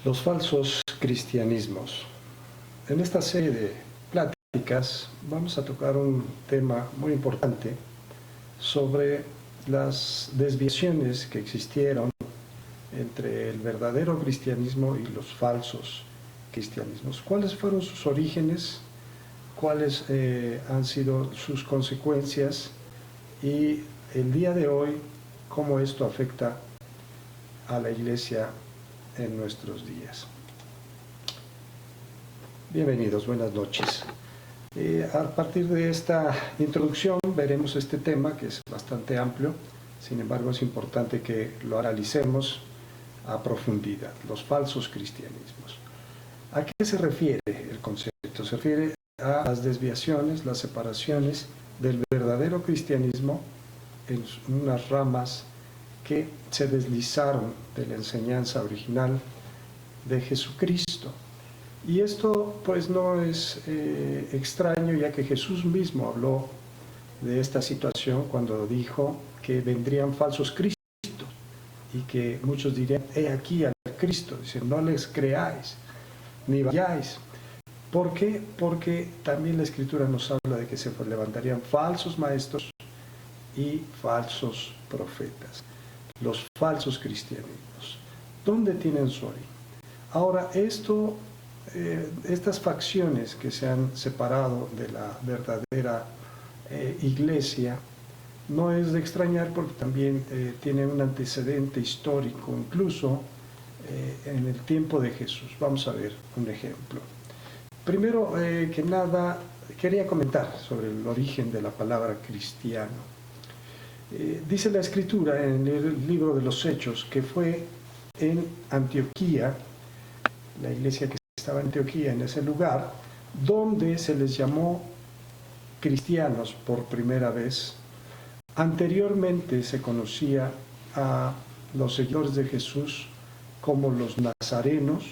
Los falsos cristianismos. En esta serie de pláticas vamos a tocar un tema muy importante sobre las desviaciones que existieron entre el verdadero cristianismo y los falsos cristianismos. ¿Cuáles fueron sus orígenes? ¿Cuáles han sido sus consecuencias? Y el día de hoy, cómo esto afecta a la Iglesia en nuestros días. Bienvenidos, buenas noches. A partir de esta introducción veremos este tema que es bastante amplio, sin embargo es importante que lo analicemos a profundidad, los falsos cristianismos. ¿A qué se refiere el concepto? Se refiere a las desviaciones, las separaciones del verdadero cristianismo en unas ramas que se deslizaron de la enseñanza original de Jesucristo. Y esto pues no es extraño, ya que Jesús mismo habló de esta situación cuando dijo que vendrían falsos cristos y que muchos dirían, he aquí al Cristo. Dice, no les creáis ni vayáis. ¿Por qué? Porque también la Escritura nos habla de que se levantarían falsos maestros y falsos profetas. Los falsos cristianismos. ¿Dónde tienen su origen? Ahora, estas facciones que se han separado de la verdadera iglesia, no es de extrañar porque también tiene un antecedente histórico, incluso en el tiempo de Jesús. Vamos a ver un ejemplo. Primero que nada, quería comentar sobre el origen de la palabra cristiano. Dice la Escritura en el libro de los Hechos que fue en Antioquía, la iglesia que estaba en Antioquía, en ese lugar, donde se les llamó cristianos por primera vez. Anteriormente se conocía a los seguidores de Jesús como los nazarenos,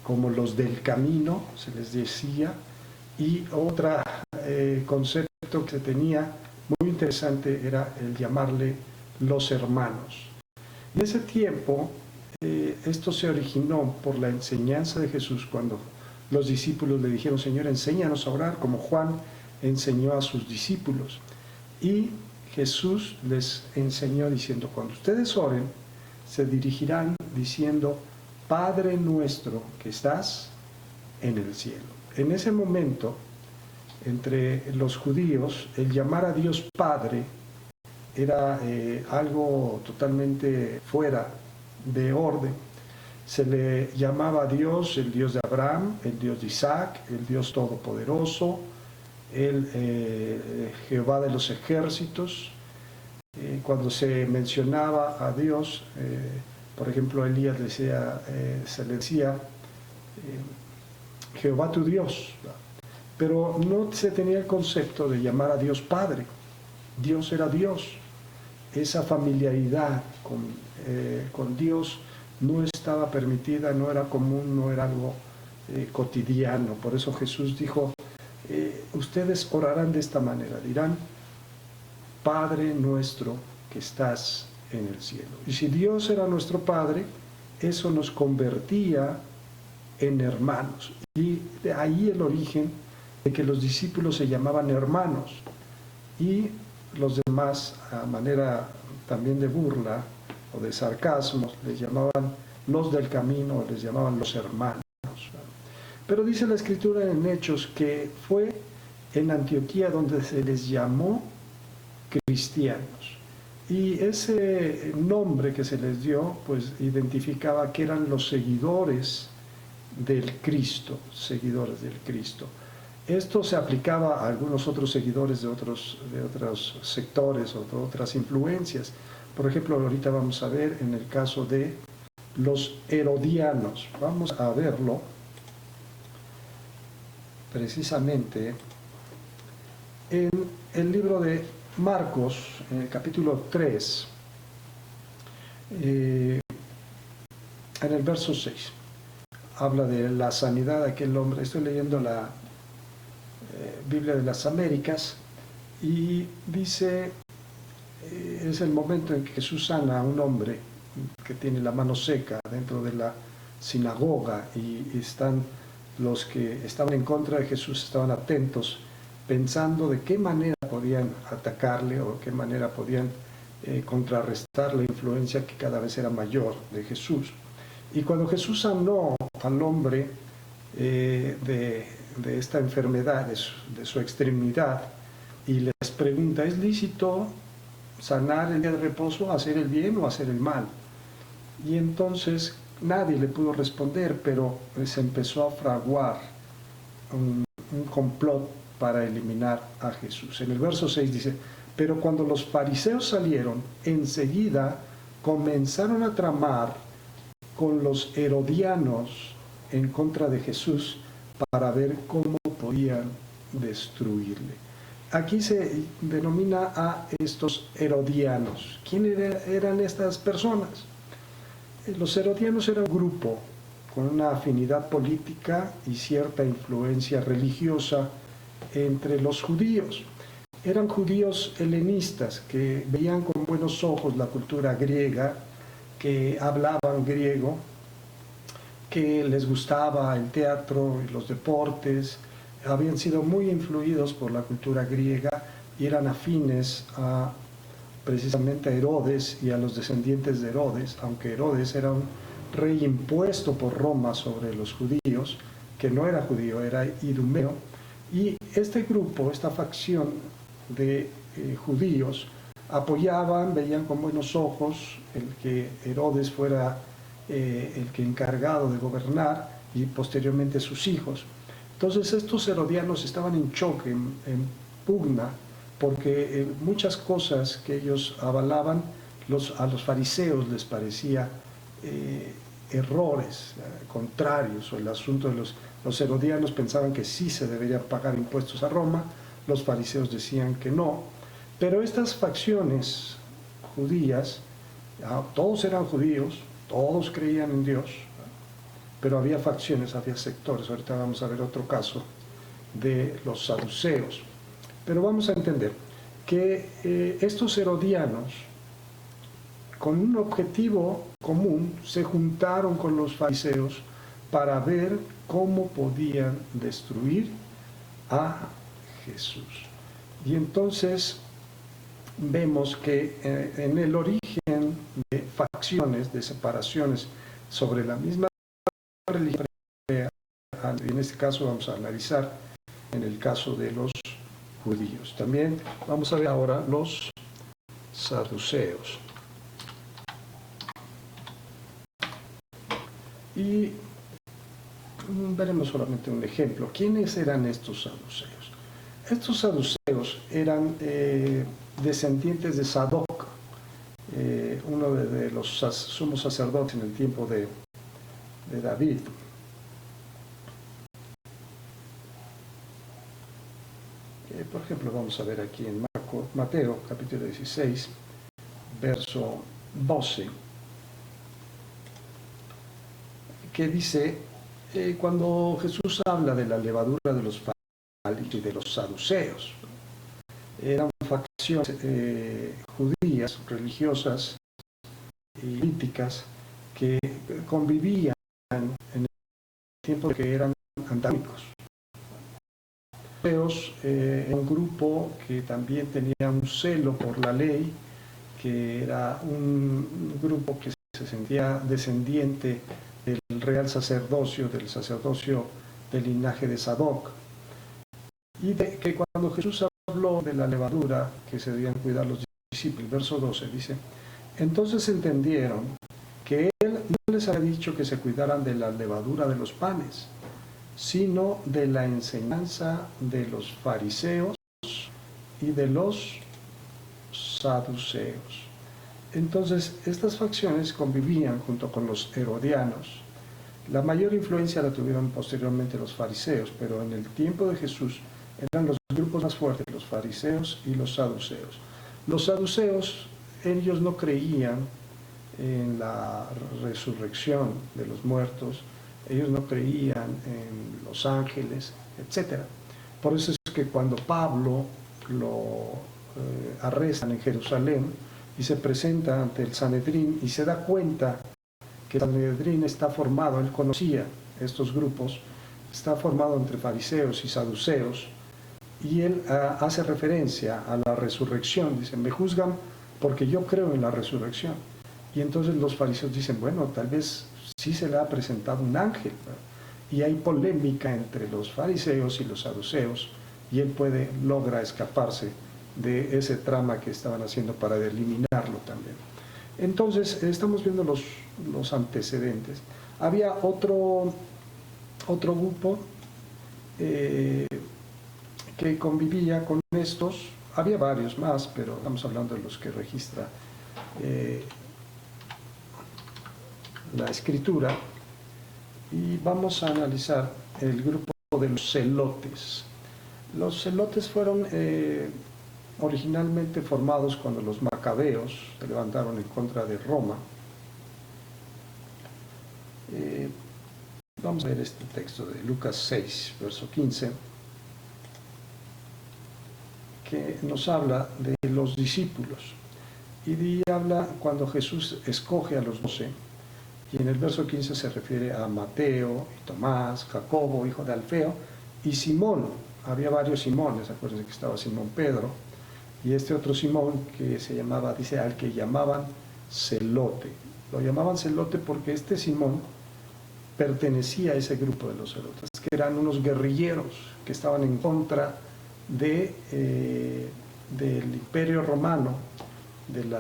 como los del camino, se les decía, y otro concepto que se tenía muy interesante era el llamarle los hermanos. En ese tiempo, esto se originó por la enseñanza de Jesús cuando los discípulos le dijeron, Señor, enséñanos a orar como Juan enseñó a sus discípulos. Y Jesús les enseñó diciendo, cuando ustedes oren, se dirigirán diciendo, Padre nuestro que estás en el cielo. En ese momento, entre los judíos, el llamar a Dios Padre era algo totalmente fuera de orden. Se le llamaba a Dios el Dios de Abraham, el Dios de Isaac, el Dios Todopoderoso, el Jehová de los ejércitos. Cuando se mencionaba a Dios, por ejemplo, Elías se le decía Jehová tu Dios, pero no se tenía el concepto de llamar a Dios Padre. Dios era Dios. Esa familiaridad con Dios no estaba permitida, no era común, no era algo cotidiano. Por eso Jesús dijo, ustedes orarán de esta manera, dirán, Padre nuestro que estás en el cielo. Y si Dios era nuestro Padre, eso nos convertía en hermanos. Y de ahí el origen de que los discípulos se llamaban hermanos y los demás, a manera también de burla o de sarcasmo, les llamaban los del camino, les llamaban los hermanos. Pero dice la Escritura en Hechos que fue en Antioquía donde se les llamó cristianos. Y ese nombre que se les dio, pues identificaba que eran los seguidores del Cristo, seguidores del Cristo. Esto se aplicaba a algunos otros seguidores de otros sectores o de otras influencias. Por ejemplo, ahorita vamos a ver en el caso de los herodianos. Vamos a verlo precisamente en el libro de Marcos, en el capítulo 3, en el verso 6. Habla de la sanidad de aquel hombre. Estoy leyendo la Biblia de las Américas y dice, es el momento en que Jesús sana a un hombre que tiene la mano seca dentro de la sinagoga y están los que estaban en contra de Jesús, estaban atentos, pensando de qué manera podían atacarle o de qué manera podían contrarrestar la influencia que cada vez era mayor de Jesús. Y cuando Jesús sanó al hombre de esta enfermedad, de su extremidad, y les pregunta, ¿es lícito sanar el día de reposo, hacer el bien o hacer el mal? Y entonces nadie le pudo responder, pero se empezó a fraguar un complot para eliminar a Jesús. En el verso 6 dice, pero cuando los fariseos salieron, enseguida comenzaron a tramar con los herodianos en contra de Jesús para ver cómo podían destruirle. Aquí se denomina a estos herodianos. ¿Quiénes eran estas personas? Los herodianos eran un grupo con una afinidad política y cierta influencia religiosa entre los judíos. Eran judíos helenistas que veían con buenos ojos la cultura griega, que hablaban griego, que les gustaba el teatro y los deportes, habían sido muy influidos por la cultura griega y eran afines a precisamente a Herodes y a los descendientes de Herodes, aunque Herodes era un rey impuesto por Roma sobre los judíos, que no era judío, era idumeo, y este grupo, esta facción de judíos, apoyaban, veían con buenos ojos el que Herodes fuera el que encargado de gobernar y posteriormente sus hijos. Entonces estos herodianos estaban en choque, en pugna, porque muchas cosas que ellos avalaban a los fariseos les parecía errores contrarios, o el asunto de los herodianos pensaban que sí se deberían pagar impuestos a Roma, los fariseos decían que no, pero estas facciones judías, todos eran judíos, todos creían en Dios, pero había facciones, había sectores. Ahorita vamos a ver otro caso de los saduceos. Pero vamos a entender que estos herodianos, con un objetivo común, se juntaron con los fariseos para ver cómo podían destruir a Jesús. Y entonces vemos que en el origen de facciones, de separaciones sobre la misma religión, en este caso vamos a analizar en el caso de los judíos. También vamos a ver ahora los saduceos. Y veremos solamente un ejemplo. ¿Quiénes eran estos saduceos? Estos saduceos eran descendientes de Sadoc, uno de los sumos sacerdotes en el tiempo de David. Por ejemplo, vamos a ver aquí en Mateo, capítulo 16, verso 12, que dice, cuando Jesús habla de la levadura de los fariseos y de los saduceos, eran facciones judías, religiosas y políticas que convivían en el tiempo de que eran antagónicos. Un grupo que también tenía un celo por la ley, que era un grupo que se sentía descendiente del real sacerdocio, del sacerdocio del linaje de Sadoc, y de que cuando Jesús habló de la levadura que se debían cuidar los discípulos, verso 12 dice, entonces entendieron que él no les había dicho que se cuidaran de la levadura de los panes, sino de la enseñanza de los fariseos y de los saduceos. Entonces, estas facciones convivían junto con los herodianos. La mayor influencia la tuvieron posteriormente los fariseos, pero en el tiempo de Jesús eran los grupos más fuertes, los fariseos y los saduceos. Los saduceos, ellos no creían en la resurrección de los muertos, ellos no creían en los ángeles, etc. Por eso es que cuando Pablo lo arrestan en Jerusalén y se presenta ante el Sanedrín y se da cuenta que el Sanedrín está formado, él conocía estos grupos, está formado entre fariseos y saduceos, y él hace referencia a la resurrección. Dice, me juzgan porque yo creo en la resurrección. Y entonces los fariseos dicen, bueno, tal vez sí se le ha presentado un ángel, ¿verdad? Y hay polémica entre los fariseos y los saduceos, y él logra escaparse de ese trama que estaban haciendo para eliminarlo también. Entonces, estamos viendo los antecedentes. Había otro grupo que convivía con estos, había varios más, pero estamos hablando de los que registra la escritura, y vamos a analizar el grupo de los celotes. Los celotes fueron originalmente formados cuando los macabeos se levantaron en contra de Roma. Vamos a ver este texto de Lucas 6, verso 15, que nos habla de los discípulos. Y habla cuando Jesús escoge a los 12, y en el verso 15 se refiere a Mateo, y Tomás, Jacobo, hijo de Alfeo, y Simón. Había varios Simones, acuérdense que estaba Simón Pedro, y este otro Simón que se llamaba, dice, al que llamaban Celote. Lo llamaban Celote porque este Simón pertenecía a ese grupo de los celotes, que eran unos guerrilleros que estaban en contra del Imperio Romano, del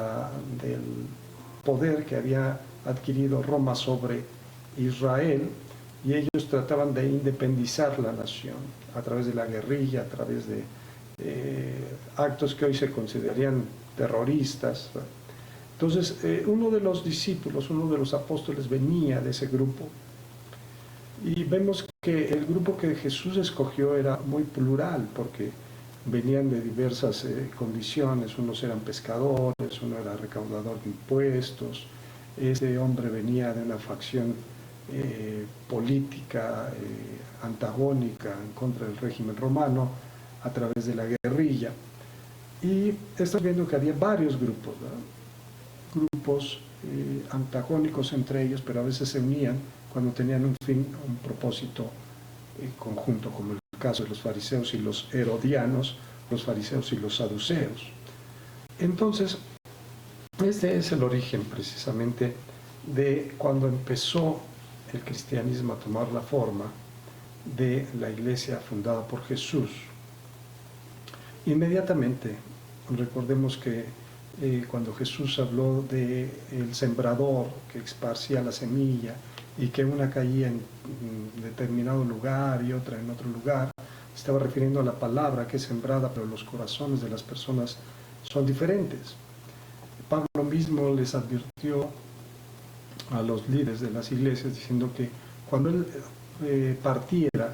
poder que había adquirido Roma sobre Israel, y ellos trataban de independizar la nación a través de la guerrilla, a través de actos que hoy se considerarían terroristas. Entonces, uno de los discípulos, uno de los apóstoles venía de ese grupo, y vemos que el grupo que Jesús escogió era muy plural, porque venían de diversas condiciones. Unos eran pescadores, uno era recaudador de impuestos, este hombre venía de una facción política antagónica en contra del régimen romano a través de la guerrilla. Y estamos viendo que había varios grupos, ¿verdad? Grupos antagónicos entre ellos, pero a veces se unían cuando tenían un fin, un propósito conjunto, como el caso de los fariseos y los herodianos, los fariseos y los saduceos. Entonces, este es el origen precisamente de cuando empezó el cristianismo a tomar la forma de la iglesia fundada por Jesús. Inmediatamente, recordemos que cuando Jesús habló del sembrador que esparcía la semilla y que una caía en determinado lugar y otra en otro lugar, estaba refiriendo a la palabra que es sembrada, pero los corazones de las personas son diferentes. Pablo mismo les advirtió a los líderes de las iglesias diciendo que cuando él partiera,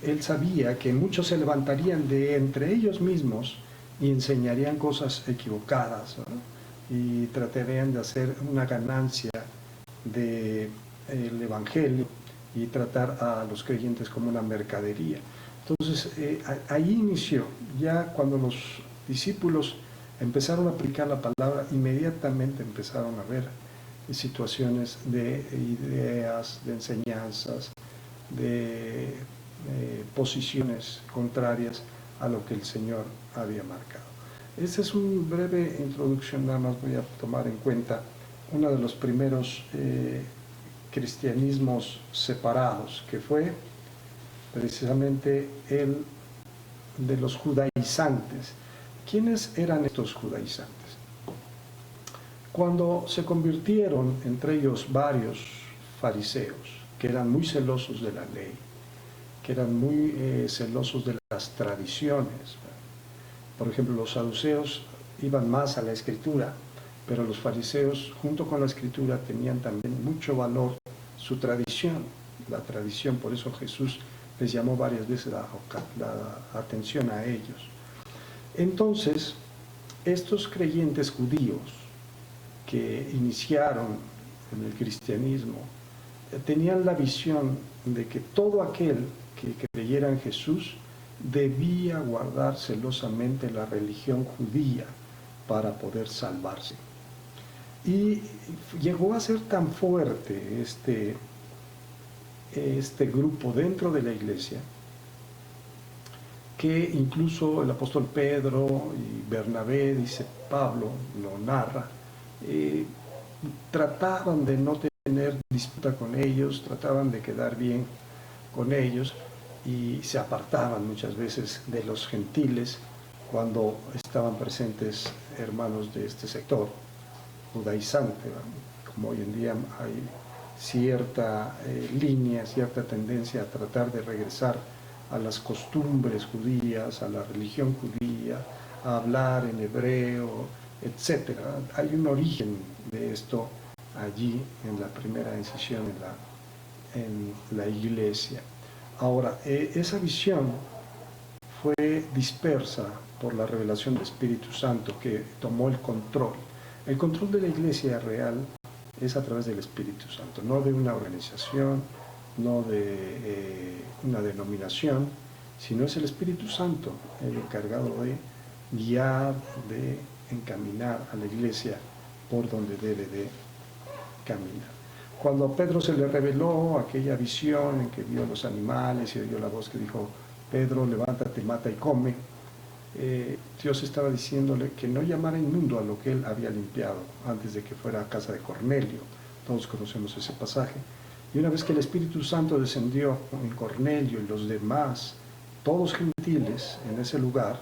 él sabía que muchos se levantarían de entre ellos mismos y enseñarían cosas equivocadas, ¿no? Y tratarían de hacer una ganancia del evangelio y tratar a los creyentes como una mercadería. Entonces, ahí inició, ya cuando los discípulos empezaron a aplicar la palabra, inmediatamente empezaron a ver situaciones de ideas, de enseñanzas, de posiciones contrarias a lo que el Señor había marcado. Esta es una breve introducción, nada más voy a tomar en cuenta uno de los primeros cristianismos separados, que fue precisamente el de los judaizantes. ¿Quiénes eran estos judaizantes? Cuando se convirtieron entre ellos varios fariseos, que eran muy celosos de la ley, que eran muy celosos de las tradiciones. Por ejemplo, los saduceos iban más a la escritura, pero los fariseos, junto con la escritura, tenían también mucho valor su tradición, la tradición. Por eso Jesús les llamó varias veces la atención a ellos. Entonces, estos creyentes judíos que iniciaron en el cristianismo tenían la visión de que todo aquel que creyera en Jesús debía guardar celosamente la religión judía para poder salvarse. Y llegó a ser tan fuerte este grupo dentro de la iglesia, que incluso el apóstol Pedro y Bernabé, dice Pablo, lo narra, trataban de no tener disputa con ellos, trataban de quedar bien con ellos y se apartaban muchas veces de los gentiles cuando estaban presentes hermanos de este sector judaizante, como hoy en día hay cierta línea, cierta tendencia a tratar de regresar a las costumbres judías, a la religión judía, a hablar en hebreo, etc. Hay un origen de esto allí en la primera incisión en la iglesia. Ahora, esa visión fue dispersa por la revelación del Espíritu Santo que tomó el control. El control de la iglesia real es a través del Espíritu Santo, no de una organización, no de una denominación, sino es el Espíritu Santo el encargado de guiar, de encaminar a la iglesia por donde debe de caminar. Cuando a Pedro se le reveló aquella visión en que vio los animales y oyó la voz que dijo, Pedro, levántate, mata y come, Dios estaba diciéndole que no llamara inmundo a lo que él había limpiado antes de que fuera a casa de Cornelio. Todos conocemos ese pasaje. Y una vez que el Espíritu Santo descendió en Cornelio y los demás, todos gentiles en ese lugar,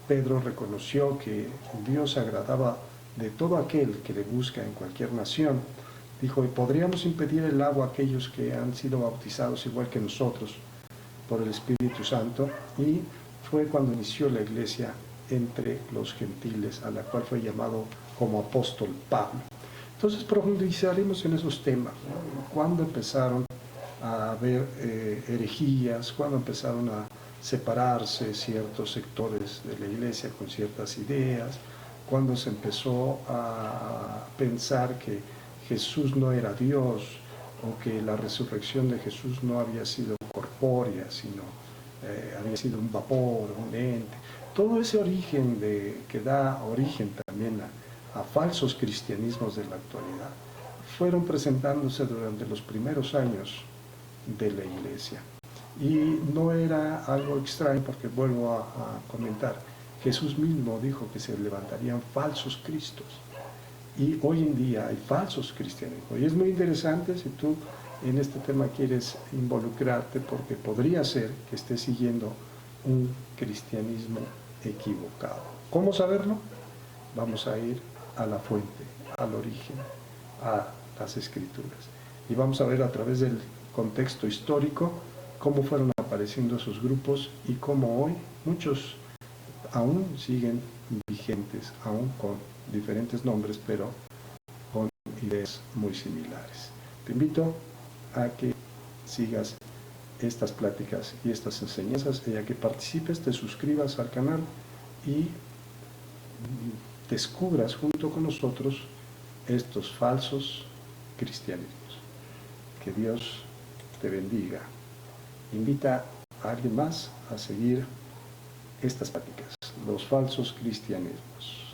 Pedro reconoció que Dios se agradaba de todo aquel que le busca en cualquier nación. Dijo, ¿podríamos impedir el agua a aquellos que han sido bautizados igual que nosotros por el Espíritu Santo? Y fue cuando inició la iglesia entre los gentiles, a la cual fue llamado como apóstol Pablo. Entonces profundizaremos en esos temas, ¿no? Cuándo empezaron a haber herejías, cuándo empezaron a separarse ciertos sectores de la iglesia con ciertas ideas, cuándo se empezó a pensar que Jesús no era Dios o que la resurrección de Jesús no había sido corpórea, sino había sido un vapor, un ente. Todo ese origen que da origen también a falsos cristianismos de la actualidad fueron presentándose durante los primeros años de la iglesia. Y no era algo extraño porque vuelvo a comentar, Jesús mismo dijo que se levantarían falsos cristos. Y hoy en día hay falsos cristianismos. Y es muy interesante si tú en este tema quieres involucrarte, porque podría ser que estés siguiendo un cristianismo equivocado. ¿Cómo saberlo? Vamos a ir a la fuente, al origen, a las Escrituras. Y vamos a ver a través del contexto histórico cómo fueron apareciendo esos grupos y cómo hoy muchos aún siguen vigentes, aún con diferentes nombres, pero con ideas muy similares. Te invito a que sigas estas pláticas y estas enseñanzas y a que participes, te suscribas al canal y descubras junto con nosotros estos falsos cristianismos. Que Dios te bendiga. Invita a alguien más a seguir estas pláticas, los falsos cristianismos.